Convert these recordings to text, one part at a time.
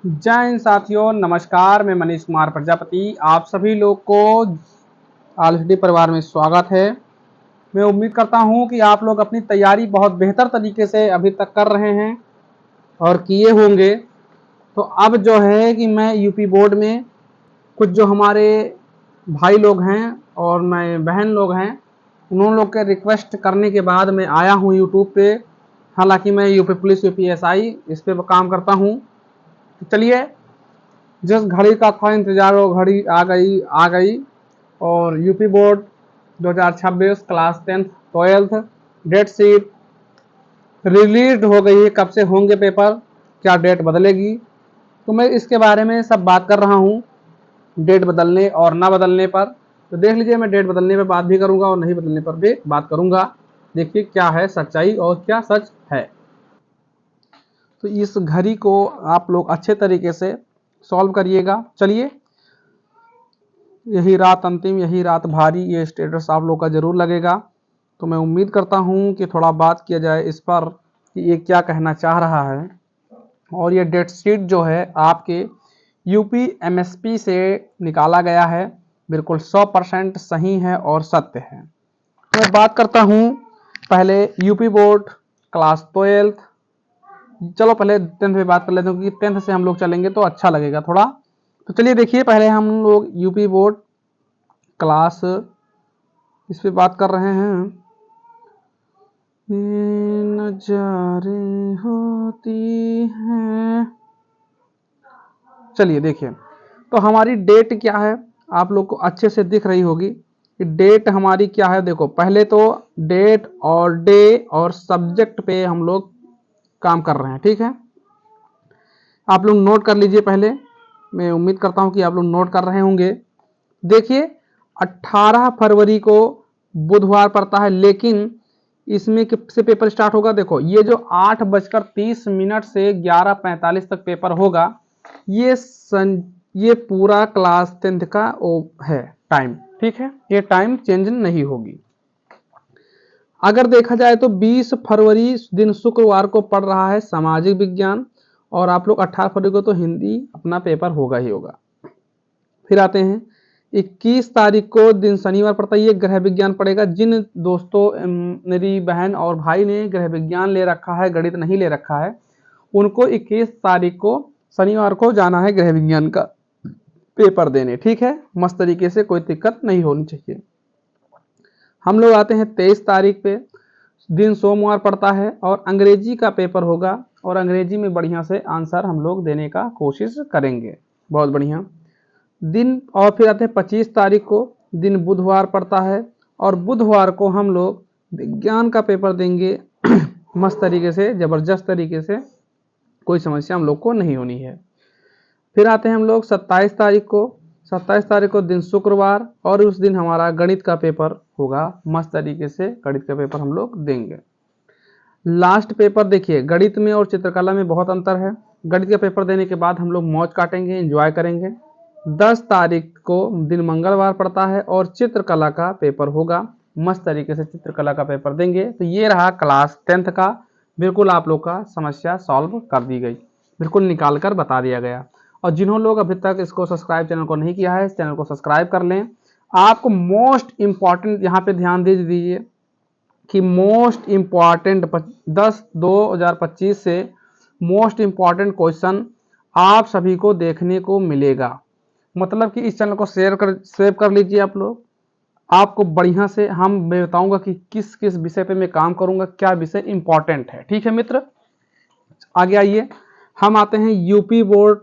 जय हिंद साथियों, नमस्कार। मैं मनीष कुमार प्रजापति आप सभी लोग को ऑलरेडी परिवार में स्वागत है। मैं उम्मीद करता हूं कि आप लोग अपनी तैयारी बहुत बेहतर तरीके से अभी तक कर रहे हैं और किए होंगे। तो अब जो है कि मैं यूपी बोर्ड में कुछ जो हमारे भाई लोग हैं और मैं बहन लोग हैं, उन्होंने लोग के रिक्वेस्ट करने के बाद मैं आया हूं यूट्यूब पे। हालांकि मैं यूपी पुलिस यूपीएसआई इस पे काम करता हूं। तो चलिए, जिस घड़ी का था इंतजार वो घड़ी आ गई और UP board 2026 class 10th 12th date sheet release हो गई है। कब से होंगे पेपर, क्या डेट बदलेगी, तो मैं इसके बारे में सब बात कर रहा हूँ। डेट बदलने और ना बदलने पर तो देख लीजिए, मैं डेट बदलने पर बात भी करूंगा और नहीं बदलने पर भी बात करूंगा। देखिए क्या है सच्चाई और क्या सच है। तो इस घड़ी को आप लोग अच्छे तरीके से सॉल्व करिएगा। चलिए, यही रात अंतिम, यही रात भारी, ये स्टेटस आप लोग का जरूर लगेगा। तो मैं उम्मीद करता हूं कि थोड़ा बात किया जाए इस पर कि ये क्या कहना चाह रहा है। और ये डेट शीट जो है आपके यूपी एमएसपी से निकाला गया है, बिल्कुल 100% सही है और सत्य है। तो मैं बात करता हूं पहले यूपी बोर्ड क्लास 12th। चलो पहले 10th पे बात कर लेते हैं, क्योंकि 10th से हम लोग चलेंगे तो अच्छा लगेगा थोड़ा। तो चलिए देखिए, पहले हम लोग यूपी बोर्ड क्लास इस पे बात कर रहे हैं। ये नजारे होती हैं। चलिए देखिए, तो हमारी डेट क्या है आप लोग को अच्छे से दिख रही होगी कि डेट हमारी क्या है। देखो, पहले तो डेट और डे और सब्जेक्ट पे हम लोग काम कर रहे हैं, ठीक है। आप लोग नोट कर लीजिए पहले। मैं उम्मीद करता हूं कि आप लोग नोट कर रहे होंगे। देखिए, 18 फरवरी को बुधवार पड़ता है, लेकिन इसमें से पेपर स्टार्ट होगा। देखो, ये जो 8:30 से 11:45 तक पेपर होगा, ये पूरा क्लास 10th का है टाइम, ठीक है। ये टाइम चेंज नहीं होगी। अगर देखा जाए तो 20 फरवरी दिन शुक्रवार को पढ़ रहा है सामाजिक विज्ञान, और आप लोग 18 फरवरी को तो हिंदी अपना पेपर होगा ही होगा। फिर आते हैं 21 तारीख को दिन शनिवार पड़ता है, ये गृह विज्ञान पड़ेगा। जिन दोस्तों मेरी बहन और भाई ने गृह विज्ञान ले रखा है, गणित नहीं ले रखा है, उनको 21 तारीख को शनिवार को जाना है गृह विज्ञान का पेपर देने, ठीक है। मस्त तरीके से, कोई दिक्कत नहीं होनी चाहिए। हम लोग आते हैं 23 तारीख पे, दिन सोमवार पड़ता है और अंग्रेजी का पेपर होगा, और अंग्रेजी में बढ़िया से आंसर हम लोग देने का कोशिश करेंगे। बहुत बढ़िया दिन। और फिर आते हैं 25 तारीख को, दिन बुधवार पड़ता है, और बुधवार को हम लोग विज्ञान का पेपर देंगे मस्त तरीके से, जबरदस्त तरीके से, कोई समस्या हम लोग को नहीं होनी है। फिर आते हैं हम लोग 27 तारीख को। 27 तारीख को दिन शुक्रवार, और उस दिन हमारा गणित का पेपर होगा। मस्त तरीके से गणित का पेपर हम लोग देंगे। लास्ट पेपर देखिए, गणित में और चित्रकला में बहुत अंतर है। गणित का पेपर देने के बाद हम लोग मौज काटेंगे, एंजॉय करेंगे। 10 तारीख को दिन मंगलवार पड़ता है और चित्रकला का पेपर होगा। मस्त तरीके से चित्रकला का पेपर देंगे। तो ये रहा क्लास 10th का, बिल्कुल आप लोग का समस्या सॉल्व कर दी गई, बिल्कुल निकाल कर बता दिया गया। और जिन्होंने लोग अभी तक इसको सब्सक्राइब चैनल को नहीं किया है, इस चैनल को सब्सक्राइब कर लें। आपको मोस्ट इंपॉर्टेंट यहाँ पे ध्यान दे दीजिए कि मोस्ट इंपॉर्टेंट 10/2/2025 से मोस्ट इंपॉर्टेंट क्वेश्चन आप सभी को देखने को मिलेगा। मतलब कि इस चैनल को सेव कर लीजिए आप लोग। आपको बढ़िया से मैं बताऊंगा कि किस किस विषय पे मैं काम करूंगा, क्या विषय इंपॉर्टेंट है, ठीक है मित्र। आगे आइए, हम आते हैं यूपी बोर्ड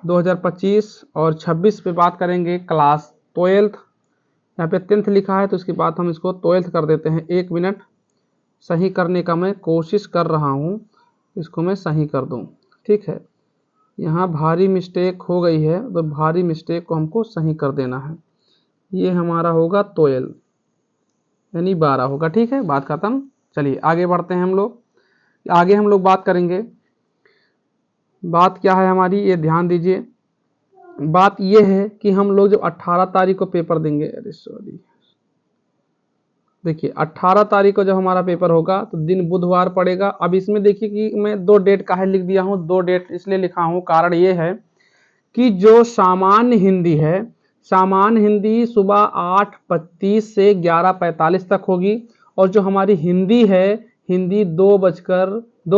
2025 और 26 पे बात करेंगे क्लास 12th। यहाँ पे 10th लिखा है, तो उसके बाद हम इसको 12th कर देते हैं। 1 मिनट, सही करने का मैं कोशिश कर रहा हूँ, इसको मैं सही कर दूँ, ठीक है। यहाँ भारी मिस्टेक हो गई है, तो भारी मिस्टेक को हमको सही कर देना है। ये हमारा होगा 12 यानी 12 होगा, ठीक है। बात खत्म। चलिए आगे बढ़ते हैं हम लोग। आगे हम लोग बात करेंगे, बात क्या है हमारी, ये ध्यान दीजिए। बात ये है कि हम लोग जब 18 तारीख को पेपर देंगे, अरे सॉरी, देखिए 18 तारीख को जब हमारा पेपर होगा तो दिन बुधवार पड़ेगा। अब इसमें देखिए कि मैं 2 डेट काहे लिख दिया हूँ, 2 डेट इसलिए लिखा हूँ, कारण ये है कि जो सामान्य हिंदी है, सामान्य हिंदी सुबह 8:25 से 11:45 तक होगी, और जो हमारी हिंदी है, हिंदी 2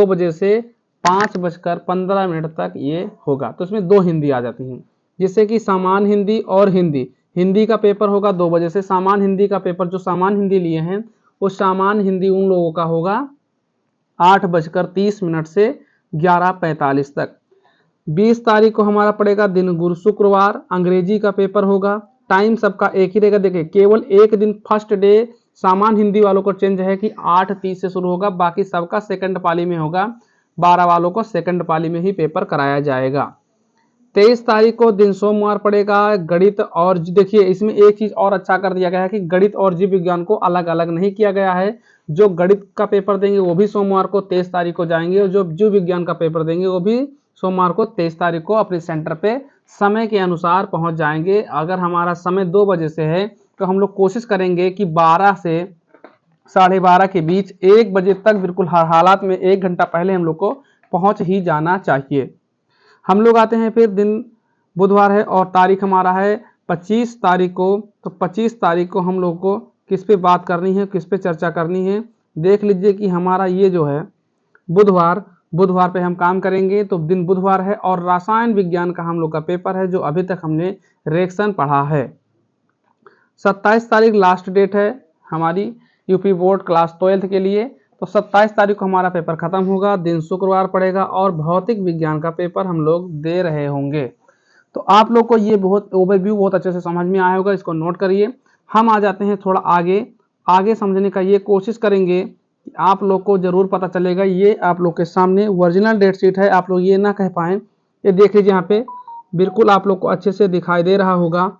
बजे से 5:15 तक ये होगा। तो इसमें 2 हिंदी आ जाती हैं, जिससे कि सामान्य हिंदी और हिंदी, हिंदी का पेपर होगा 2 बजे से, सामान्य हिंदी का पेपर जो सामान्य हिंदी लिए हैं वो सामान्य हिंदी उन लोगों का होगा 8:30 से 11:45 तक। 20 तारीख को हमारा पड़ेगा दिन गुरु शुक्रवार, अंग्रेजी का पेपर होगा। टाइम सबका एक ही रहेगा। देखिए केवल एक दिन फर्स्ट डे सामान्य हिंदी वालों को चेंज है कि 8:30 से शुरू होगा, बाकी सबका सेकंड पाली में होगा। 12 वालों को सेकंड पाली में ही पेपर कराया जाएगा। 23 तारीख को दिन सोमवार पड़ेगा। गणित और देखिए इसमें एक चीज और अच्छा कर दिया गया है कि गणित और जीव विज्ञान को अलग अलग नहीं किया गया है। जो गणित का पेपर देंगे वो भी सोमवार को 23 तारीख को जाएंगे, और जो जीव विज्ञान का पेपर देंगे वो भी सोमवार को 23 तारीख को अपने सेंटर पे समय के अनुसार पहुंच जाएंगे। अगर हमारा समय 2 बजे से है तो हम लोग कोशिश करेंगे कि 12 से 12:30 के बीच 1 बजे तक बिल्कुल हर हालात में 1 घंटा पहले हम लोग को पहुंच ही जाना चाहिए। हम लोग आते हैं फिर दिन बुधवार है और तारीख हमारा है 25 तारीख को। तो 25 तारीख को हम लोग को किस पे बात करनी है, किस पे चर्चा करनी है, देख लीजिए कि हमारा ये जो है बुधवार पे हम काम करेंगे। तो दिन बुधवार है और रसायन विज्ञान का हम लोग का पेपर है, जो अभी तक हमने रिएक्शन पढ़ा है। 27 तारीख लास्ट डेट है हमारी यूपी बोर्ड क्लास 12 के लिए। तो 27 तारीख को हमारा पेपर खत्म होगा, दिन शुक्रवार पड़ेगा और भौतिक विज्ञान का पेपर हम लोग दे रहे होंगे। तो आप लोग को ये बहुत ओवरव्यू बहुत अच्छे से समझ में आया होगा, इसको नोट करिए। हम आ जाते हैं थोड़ा आगे समझने का ये कोशिश करेंगे कि आप लोग को जरूर पता चलेगा। ये आप लोग के सामने ओरिजिनल डेट शीट है, आप लोग ये ना कह पाए। ये देख लीजिए यहाँ पे बिल्कुल आप लोग को अच्छे से दिखाई दे रहा होगा।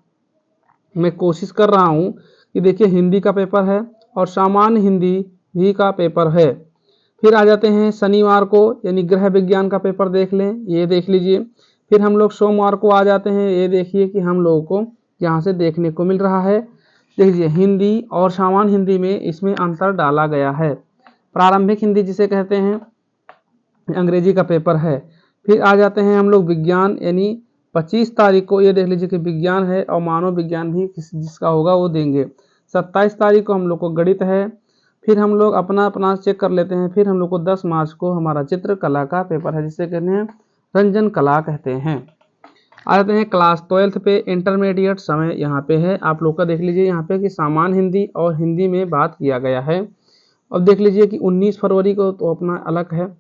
मैं कोशिश कर रहा हूँ कि देखिए हिंदी का पेपर है और सामान्य हिंदी भी का पेपर है। फिर आ जाते हैं शनिवार को, यानी गृह विज्ञान का पेपर देख लें, ये देख लीजिए। फिर हम लोग सोमवार को आ जाते हैं, ये देखिए कि हम लोगों को यहाँ से देखने को मिल रहा है। देखिए हिंदी और सामान्य हिंदी में इसमें अंतर डाला गया है। प्रारंभिक हिंदी जिसे कहते हैं, अंग्रेजी का पेपर है। फिर आ जाते हैं हम लोग विज्ञान, यानी 25 तारीख को ये देख लीजिए कि विज्ञान है और मानव विज्ञान भी जिसका होगा वो देंगे। 27 तारीख को हम लोग को गणित है। फिर हम लोग अपना अपना चेक कर लेते हैं। फिर हम लोग को 10 मार्च को हमारा चित्रकला का पेपर है, जिसे कहते हैं रंजन कला कहते हैं। आ जाते हैं क्लास 12 पे, इंटरमीडिएट समय यहाँ पे है आप लोग का। देख लीजिए यहाँ पे कि सामान्य हिंदी और हिंदी में बात किया गया है। अब देख लीजिए कि 19 फरवरी को तो अपना अलग है,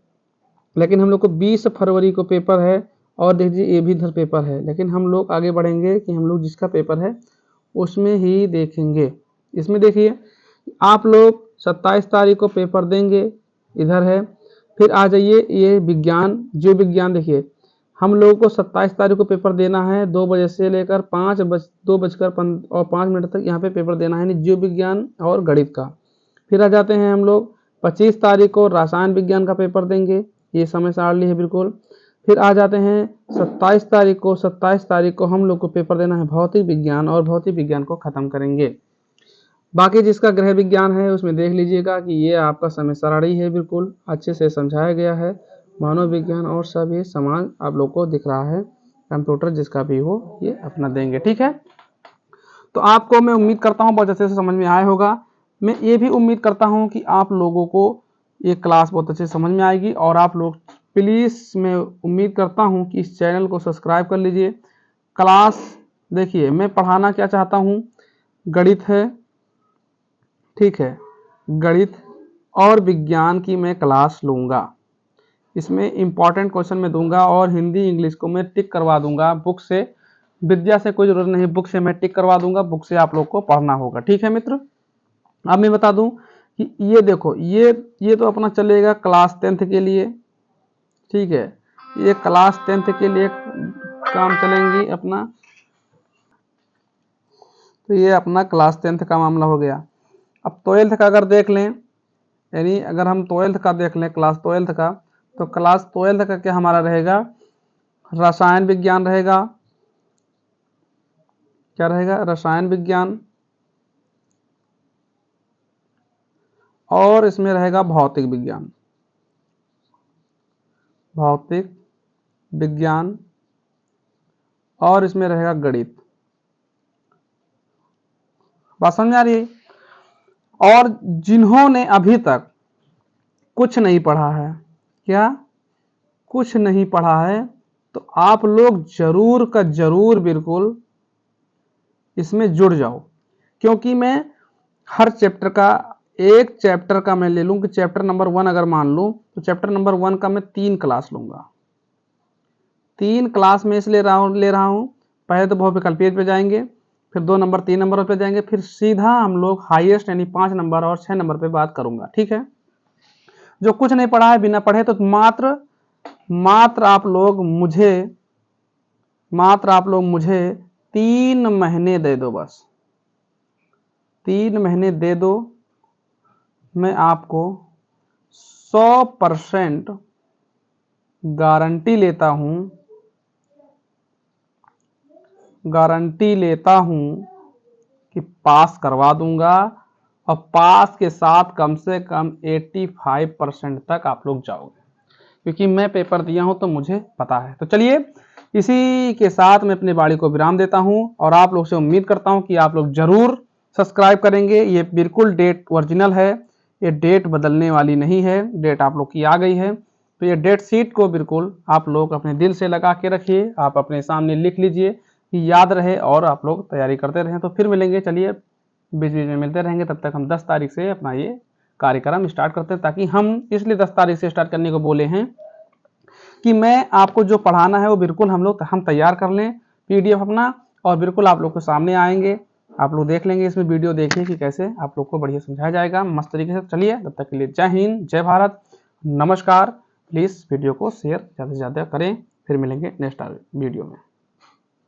लेकिन हम लोग को 20 फरवरी को पेपर है, और देख लीजिए ये भी इधर पेपर है। लेकिन हम लोग आगे बढ़ेंगे कि हम लोग जिसका पेपर है उसमें ही देखेंगे। इसमें देखिए आप लोग 27 तारीख को पेपर देंगे, इधर है। फिर आ जाइए ये विज्ञान, जीव विज्ञान। देखिए हम लोगों को 27 तारीख को पेपर देना है 2 बजे से लेकर 2:05 तक यहाँ पे पेपर देना है, जीव विज्ञान और गणित का। फिर आ जाते हैं हम लोग 25 तारीख को रसायन विज्ञान का पेपर देंगे, ये समय सारणी है बिल्कुल। फिर आ जाते हैं 27 तारीख को हम लोग को पेपर देना है भौतिक विज्ञान, और भौतिक विज्ञान को खत्म करेंगे। बाकी जिसका गृह विज्ञान है उसमें देख लीजिएगा कि ये आपका समय सारणी है, बिल्कुल अच्छे से समझाया गया है। मानव विज्ञान और सब ये समान आप लोग को दिख रहा है। कंप्यूटर जिसका भी हो ये अपना देंगे, ठीक है। तो आपको मैं उम्मीद करता हूँ बहुत अच्छे से समझ में आया होगा। मैं ये भी उम्मीद करता हूँ कि आप लोगों को ये क्लास बहुत अच्छे से समझ में आएगी, और आप लोग प्लीज़ मैं उम्मीद करता हूँ कि इस चैनल को सब्सक्राइब कर लीजिए। क्लास देखिए मैं पढ़ाना क्या चाहता हूँ, गणित है, ठीक है, गणित और विज्ञान की मैं क्लास लूँगा। इसमें इम्पॉर्टेंट क्वेश्चन मैं दूंगा, और हिंदी इंग्लिश को मैं टिक करवा दूंगा बुक से। विद्या से कोई जरूरत नहीं, बुक से मैं टिक करवा दूंगा, बुक से आप लोग को पढ़ना होगा, ठीक है मित्र। अब मैं बता दूं कि ये देखो ये तो अपना चलेगा क्लास 10th के लिए, ठीक है। ये क्लास 10th के लिए काम चलेंगी अपना। तो ये अपना क्लास 10th का मामला हो गया। अब 12th का अगर देख लें, यानी अगर हम 12th का देख लें, क्लास 12th का, तो क्लास 12th का क्या हमारा रहेगा, रसायन विज्ञान रहेगा। क्या रहेगा, रसायन विज्ञान। और इसमें रहेगा भौतिक विज्ञान, भौतिक विज्ञान, और इसमें रहेगा गणित। बात समझ आ रही है? और जिन्होंने अभी तक कुछ नहीं पढ़ा है, क्या कुछ नहीं पढ़ा है, तो आप लोग जरूर का जरूर बिल्कुल इसमें जुड़ जाओ, क्योंकि मैं हर चैप्टर का, एक चैप्टर का मैं ले लूं कि चैप्टर नंबर 1 अगर मान लूं तो चैप्टर नंबर 1 का मैं 3 क्लास लूंगा। 3 क्लास में इसलिए ले रहा हूं, पहले तो बहुविकल्पीय पे जाएंगे, फिर 2 नंबर 3 नंबर पे जाएंगे, फिर सीधा हम लोग हाईएस्ट यानी 5 नंबर और 6 नंबर पे बात करूंगा। ठीक है? जो कुछ नहीं पढ़ा है बिना पढ़े, तो मात्र आप लोग मुझे 3 महीने दे दो, बस 3 महीने दे दो, मैं आपको 100% गारंटी लेता हूं कि पास करवा दूंगा, और पास के साथ कम से कम 85% तक आप लोग जाओगे, क्योंकि मैं पेपर दिया हूं तो मुझे पता है। तो चलिए, इसी के साथ मैं अपनी वाणी को विराम देता हूं, और आप लोग से उम्मीद करता हूं कि आप लोग जरूर सब्सक्राइब करेंगे। ये बिल्कुल डेट ओरिजिनल है, ये डेट बदलने वाली नहीं है, डेट आप लोग की आ गई है। तो ये डेट शीट को बिल्कुल आप लोग अपने दिल से लगा के रखिए, आप अपने सामने लिख लीजिए कि याद रहे, और आप लोग तैयारी करते रहें। तो फिर मिलेंगे, चलिए बीच बीच में मिलते रहेंगे। तब तक हम 10 तारीख से अपना ये कार्यक्रम स्टार्ट करते हैं, ताकि हम इसलिए 10 तारीख से स्टार्ट करने को बोले हैं कि मैं आपको जो पढ़ाना है वो बिल्कुल हम तैयार कर लें PDF अपना, और बिल्कुल आप लोग के सामने आएंगे, आप लोग देख लेंगे, इसमें वीडियो देखिए कि कैसे आप लोग को बढ़िया समझाया जाएगा मस्त तरीके से। चलिए, तब तक के लिए जय हिंद, जय भारत, नमस्कार। प्लीज़ वीडियो को शेयर ज़्यादा से ज़्यादा करें। फिर मिलेंगे नेक्स्ट वीडियो में।